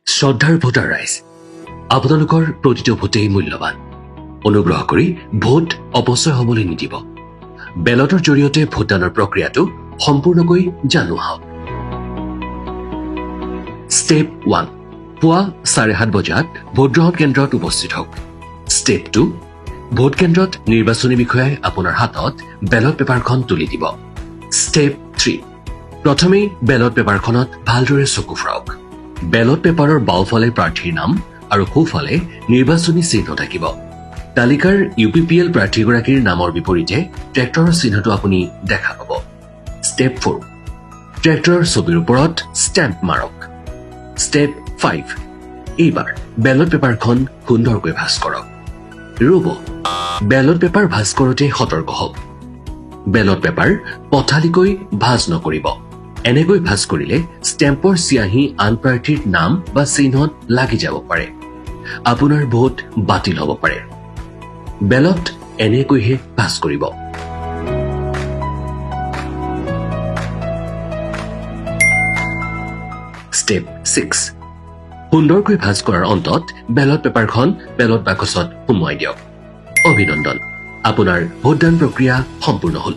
শ্ৰদ্ধাৰ ভোটাৰ ৰাইজ, আপোনালোকৰ প্ৰতিটো ভোটেই মূল্যৱান। অনুগ্ৰহ কৰি ভোট অপচয় হ'বলৈ নিদিব। বেলটৰ জৰিয়তে ভোটদানৰ প্ৰক্ৰিয়াটো সম্পূৰ্ণকৈ জানো আহক। ষ্টেপ 1, পুৱা 7:30 বজাত ভোটগ্ৰহণ কেন্দ্ৰত উপস্থিত হওক। ষ্টেপ 2, ভোট কেন্দ্ৰত নিৰ্বাচনী বিষয়াই আপোনাৰ হাতত বেলট পেপাৰখন তুলি দিব। ষ্টেপ 3, প্ৰথমেই বেলট পেপাৰখনত ভালদৰে চকু ফুৰাওক। বেলট পেপাৰৰ বাওঁফালে প্ৰাৰ্থীৰ নাম আৰু সোঁফালে নিৰ্বাচনী চিহ্ন থাকিব। তালিকাৰ UPPL প্ৰাৰ্থীগৰাকীৰ নামৰ বিপৰীতে ট্ৰেক্টৰৰ চিহ্নটো আপুনি দেখা পাব। ষ্টেপ 4, ট্ৰেক্টৰৰ ছবিৰ ওপৰত ষ্টেম্প মাৰক। ষ্টেপ 5, এইবাৰ বেলট পেপাৰখন সুন্দৰকৈ ভাঁজ কৰক। ৰ'ব, বেলট পেপাৰ ভাঁজ কৰোঁতে সতৰ্ক হওক। বেলট পেপাৰ পথালিকৈ ভাঁজ নকৰিব। এনেকৈ ভাঁজ কৰিলে ষ্টেম্পৰ চিয়াহী আন প্ৰাৰ্থীৰ নাম বা চিহ্নত লাগি যাব পাৰে। আপোনাৰ ভোট বাতিল হ'ব পাৰে। বেলট এনেকৈহে ভাঁজ কৰিব। ষ্টেপ 6, সুন্দৰকৈ ভাঁজ কৰাৰ অন্তত বেলট পেপাৰখন বেলট বাকচত সুমুৱাই দিয়ক। অভিনন্দন, আপোনাৰ ভোটদান প্ৰক্ৰিয়া সম্পূৰ্ণ হ'ল।